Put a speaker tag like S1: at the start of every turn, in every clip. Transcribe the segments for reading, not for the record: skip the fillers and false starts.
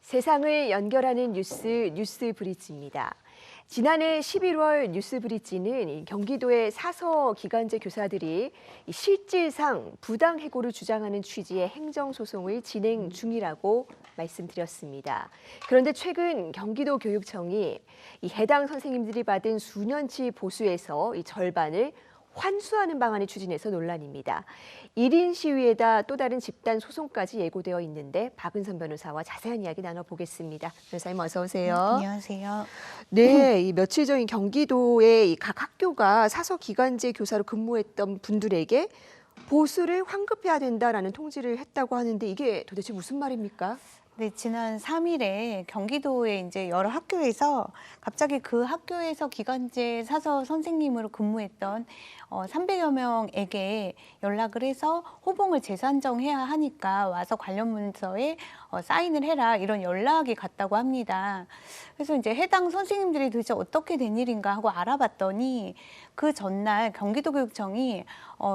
S1: 세상을 연결하는 뉴스 브릿지입니다. 지난해 11월 뉴스 브릿지는 경기도의 사서 기간제 교사들이 실질상 부당 해고를 주장하는 취지의 행정소송을 진행 중이라고 말씀드렸습니다. 그런데 최근 경기도 교육청이 해당 선생님들이 받은 수년치 보수에서 절반을 환수하는 방안을 추진해서 논란입니다. 1인 시위에다 또 다른 집단 소송까지 예고되어 있는데 박은선 변호사와 자세한 이야기 나눠보겠습니다. 변호사님 어서 오세요.
S2: 안녕하세요.
S1: 네, 이 며칠 전 경기도의 각 학교가 사서 기간제 교사로 근무했던 분들에게 보수를 환급해야 된다라는 통지를 했다고 하는데 이게 도대체 무슨 말입니까?
S2: 네, 지난 3일에 경기도의 이제 여러 학교에서 갑자기 그 학교에서 기간제 사서 선생님으로 근무했던 300여 명에게 연락을 해서 호봉을 재산정해야 하니까 와서 관련 문서에 사인을 해라 이런 연락이 갔다고 합니다. 그래서 이제 해당 선생님들이 도대체 어떻게 된 일인가 하고 알아봤더니 그 전날 경기도교육청이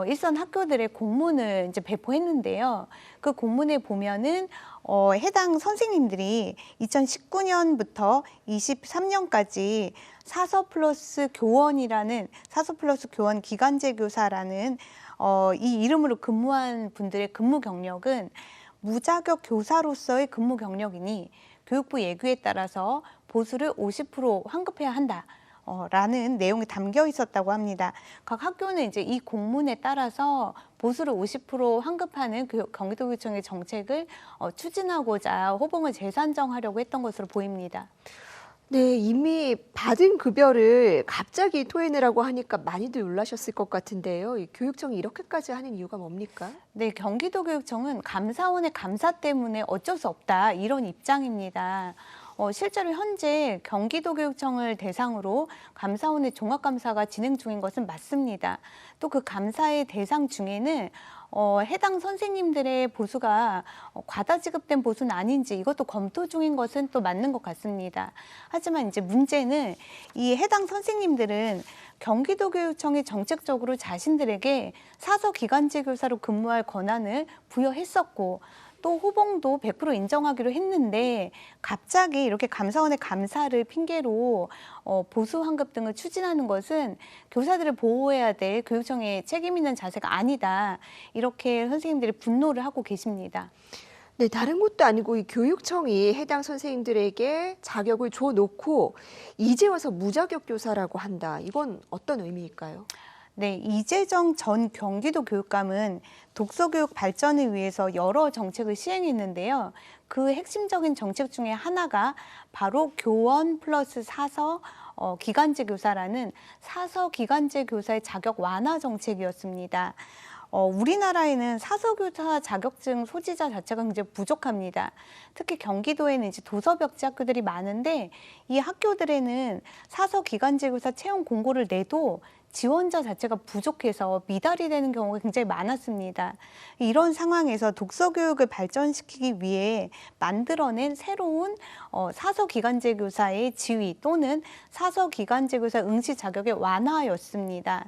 S2: 일선 학교들의 공문을 이제 배포했는데요. 그 공문에 보면은 해당 선생님들이 2019년부터 23년까지 사서 플러스 교원이라는 사서 플러스 교원 기간제 교사라는 이 이름으로 근무한 분들의 근무 경력은 무자격 교사로서의 근무 경력이니 교육부 예규에 따라서 보수를 50% 환급해야 한다. 라는 내용이 담겨 있었다고 합니다. 각 학교는 이제 이 공문에 따라서 보수를 50% 환급하는 경기도교육청의 정책을 추진하고자 호봉을 재산정하려고 했던 것으로 보입니다.
S1: 네, 이미 받은 급여를 갑자기 토해내라고 하니까 많이들 놀라셨을 것 같은데요. 이 교육청이 이렇게까지 하는 이유가 뭡니까?
S2: 네, 경기도교육청은 감사원의 감사 때문에 어쩔 수 없다 이런 입장입니다. 실제로 현재 경기도교육청을 대상으로 감사원의 종합감사가 진행 중인 것은 맞습니다. 또 그 감사의 대상 중에는 해당 선생님들의 보수가 과다 지급된 보수는 아닌지 이것도 검토 중인 것은 또 맞는 것 같습니다. 하지만 이제 문제는 이 해당 선생님들은 경기도교육청이 정책적으로 자신들에게 사서 기간제 교사로 근무할 권한을 부여했었고 또 호봉도 100% 인정하기로 했는데 갑자기 이렇게 감사원의 감사를 핑계로 보수 환급 등을 추진하는 것은 교사들을 보호해야 될 교육청의 책임 있는 자세가 아니다. 이렇게 선생님들이 분노를 하고 계십니다.
S1: 네, 다른 것도 아니고 이 교육청이 해당 선생님들에게 자격을 줘놓고 이제 와서 무자격 교사라고 한다. 이건 어떤 의미일까요?
S2: 네, 이재정 전 경기도 교육감은 독서교육 발전을 위해서 여러 정책을 시행했는데요. 그 핵심적인 정책 중에 하나가 바로 교원 플러스 사서 기간제 교사라는 사서 기간제 교사의 자격 완화 정책이었습니다. 우리나라에는 사서교사 자격증 소지자 자체가 굉장히 부족합니다. 특히 경기도에는 이제 도서벽지 학교들이 많은데 이 학교들에는 사서 기간제 교사 채용 공고를 내도 지원자 자체가 부족해서 미달이 되는 경우가 굉장히 많았습니다. 이런 상황에서 독서교육을 발전시키기 위해 만들어낸 새로운 사서기간제 교사의 지위 또는 사서기간제 교사 응시 자격의 완화였습니다.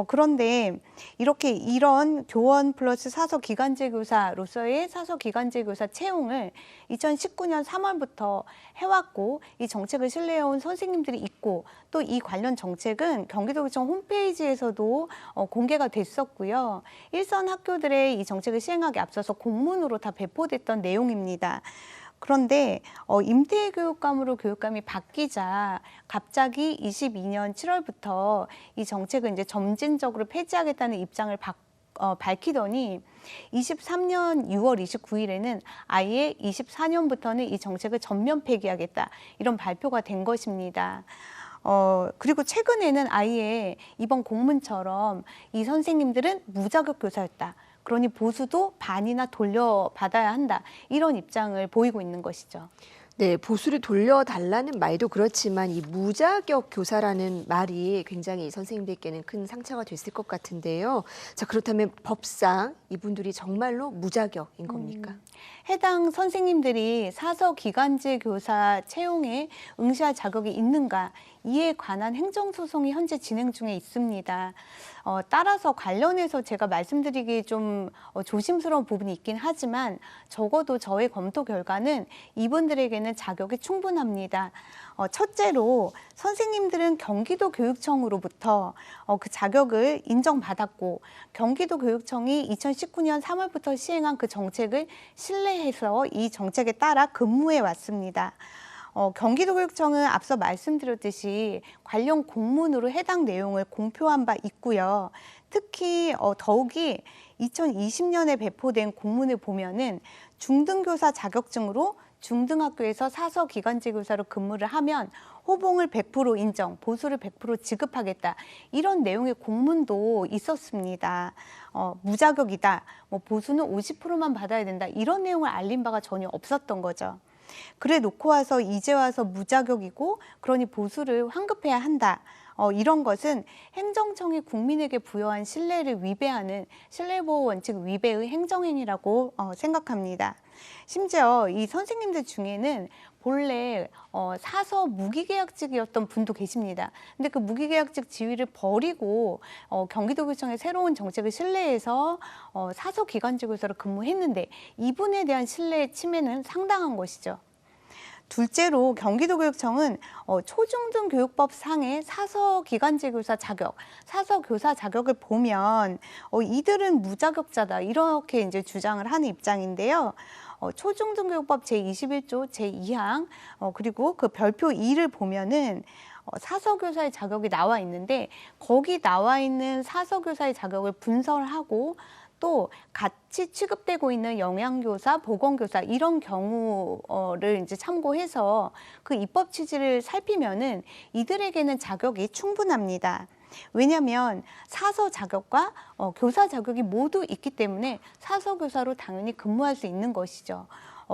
S2: 그런데 이렇게 이런 교원 플러스 사서 기간제 교사로서의 사서 기간제 교사 채용을 2019년 3월부터 해왔고 이 정책을 신뢰해온 선생님들이 있고 또 이 관련 정책은 경기도교육청 홈페이지에서도 공개가 됐었고요. 일선 학교들의 이 정책을 시행하기 앞서서 공문으로 다 배포됐던 내용입니다. 그런데 임태교육감으로 교육감이 바뀌자 갑자기 22년 7월부터 이 정책을 이제 점진적으로 폐지하겠다는 입장을 밝히더니 23년 6월 29일에는 아예 24년부터는 이 정책을 전면 폐기하겠다 이런 발표가 된 것입니다. 그리고 최근에는 아예 이번 공문처럼 이 선생님들은 무자격 교사였다. 그러니 보수도 반이나 돌려받아야 한다. 이런 입장을 보이고 있는 것이죠.
S1: 네, 보수를 돌려달라는 말도 그렇지만 이 무자격 교사라는 말이 굉장히 선생님들께는 큰 상처가 됐을 것 같은데요. 자, 그렇다면 법상 이분들이 정말로 무자격인 겁니까?
S2: 해당 선생님들이 사서 기간제 교사 채용에 응시할 자격이 있는가, 이에 관한 행정소송이 현재 진행 중에 있습니다. 따라서 관련해서 제가 말씀드리기 좀 조심스러운 부분이 있긴 하지만 적어도 저의 검토 결과는 이분들에게는 자격이 충분합니다. 첫째로 선생님들은 경기도 교육청으로부터 그 자격을 인정받았고 경기도 교육청이 2019년 3월부터 시행한 그 정책을 신뢰해서 이 정책에 따라 근무해 왔습니다. 경기도교육청은 앞서 말씀드렸듯이 관련 공문으로 해당 내용을 공표한 바 있고요. 특히 더욱이 2020년에 배포된 공문을 보면은 중등교사 자격증으로 중등학교에서 사서 기간제 교사로 근무를 하면 호봉을 100% 인정, 보수를 100% 지급하겠다. 이런 내용의 공문도 있었습니다. 무자격이다, 뭐 보수는 50%만 받아야 된다. 이런 내용을 알린 바가 전혀 없었던 거죠. 그래 놓고 와서 이제 와서 무자격이고 그러니 보수를 환급해야 한다. 이런 것은 행정청이 국민에게 부여한 신뢰를 위배하는 신뢰보호 원칙 위배의 행정행위라고 생각합니다. 심지어 이 선생님들 중에는 본래 사서 무기계약직이었던 분도 계십니다. 근데 그 무기계약직 지위를 버리고 경기도교육청의 새로운 정책을 신뢰해서 사서 기간제 교사로 근무했는데 이분에 대한 신뢰의 침해는 상당한 것이죠. 둘째로 경기도교육청은 초중등교육법 상의 사서 기간제 교사 자격, 사서 교사 자격을 보면 이들은 무자격자다 이렇게 이제 주장을 하는 입장인데요. 초중등교육법 제21조 제2항 그리고 그 별표 2를 보면은 사서교사의 자격이 나와 있는데 거기 나와 있는 사서교사의 자격을 분설하고 또 같이 취급되고 있는 영양교사, 보건교사 이런 경우를 이제 참고해서 그 입법 취지를 살피면은 이들에게는 자격이 충분합니다. 왜냐하면 사서 자격과 교사 자격이 모두 있기 때문에 사서 교사로 당연히 근무할 수 있는 것이죠.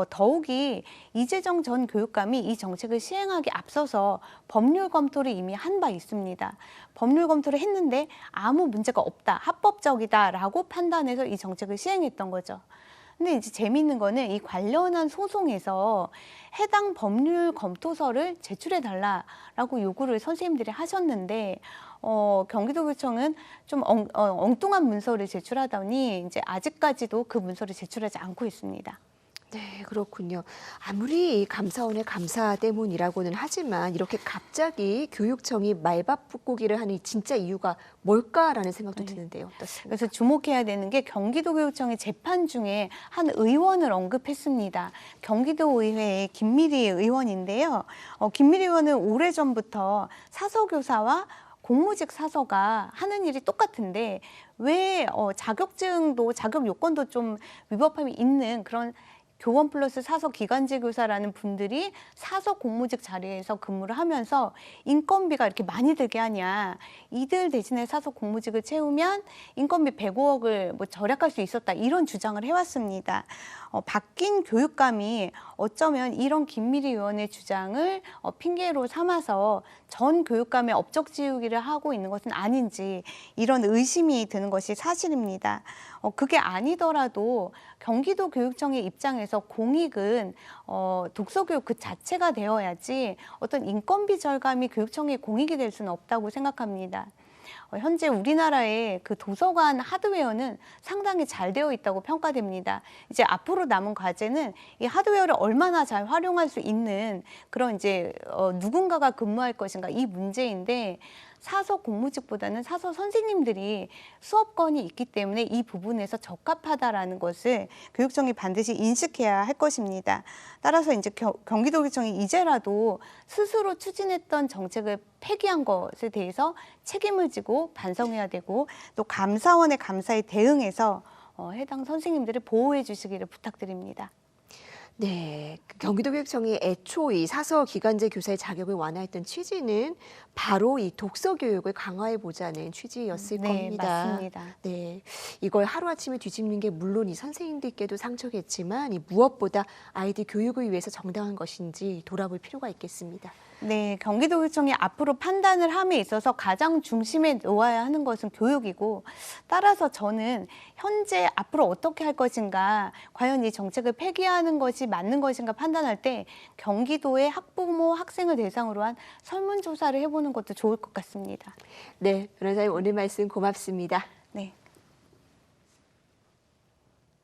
S2: 더욱이 이재정 전 교육감이 이 정책을 시행하기 앞서서 법률 검토를 이미 한 바 있습니다. 법률 검토를 했는데 아무 문제가 없다, 합법적이다라고 판단해서 이 정책을 시행했던 거죠. 근데 이제 재미있는 거는 이 관련한 소송에서 해당 법률 검토서를 제출해 달라라고 요구를 선생님들이 하셨는데 경기도교육청은 좀 엉뚱한 문서를 제출하더니 이제 아직까지도 그 문서를 제출하지 않고 있습니다.
S1: 네, 그렇군요. 아무리 감사원의 감사 때문이라고는 하지만 이렇게 갑자기 교육청이 말바꾸기를 하는 진짜 이유가 뭘까라는 생각도 드는데요. 어떻습니까?
S2: 그래서 주목해야 되는 게 경기도교육청의 재판 중에 한 의원을 언급했습니다. 경기도의회의 김미리 의원인데요. 김미리 의원은 오래전부터 사서교사와 공무직 사서가 하는 일이 똑같은데 왜 자격증도 자격 요건도 좀 위법함이 있는 그런 교원 플러스 사서 기간제 교사라는 분들이 사서 공무직 자리에서 근무를 하면서 인건비가 이렇게 많이 들게 하냐. 이들 대신에 사서 공무직을 채우면 인건비 105억을 뭐 절약할 수 있었다. 이런 주장을 해왔습니다. 바뀐 교육감이 어쩌면 이런 김미리 의원의 주장을 핑계로 삼아서 전 교육감의 업적 지우기를 하고 있는 것은 아닌지 이런 의심이 드는 것이 사실입니다. 그게 아니더라도 경기도 교육청의 입장에서 공익은 독서교육 그 자체가 되어야지 어떤 인건비 절감이 교육청의 공익이 될 수는 없다고 생각합니다. 현재 우리나라의 그 도서관 하드웨어는 상당히 잘 되어 있다고 평가됩니다. 이제 앞으로 남은 과제는 이 하드웨어를 얼마나 잘 활용할 수 있는 그런 이제 누군가가 근무할 것인가 이 문제인데 사서 공무직보다는 사서 선생님들이 수업권이 있기 때문에 이 부분에서 적합하다라는 것을 교육청이 반드시 인식해야 할 것입니다. 따라서 이제 경기도교육청이 이제라도 스스로 추진했던 정책을 폐기한 것에 대해서 책임을 지고 반성해야 되고 또 감사원의 감사에 대응해서 해당 선생님들을 보호해 주시기를 부탁드립니다.
S1: 네, 경기도교육청이 애초 이 사서 기간제 교사의 자격을 완화했던 취지는 바로 이 독서 교육을 강화해 보자는 취지였을 겁니다.
S2: 맞습니다.
S1: 네, 이걸 하루아침에 뒤집는 게 물론 이 선생님들께도 상처겠지만 이 무엇보다 아이들 교육을 위해서 정당한 것인지 돌아볼 필요가 있겠습니다.
S2: 네, 경기도교육청이 앞으로 판단을 함에 있어서 가장 중심에 놓아야 하는 것은 교육이고, 따라서 저는 현재 앞으로 어떻게 할 것인가, 과연 이 정책을 폐기하는 것이 맞는 것인가 판단할 때 경기도의 학부모, 학생을 대상으로 한 설문조사를 해보는 것도 좋을 것 같습니다.
S1: 네, 변호사님 오늘 말씀 고맙습니다.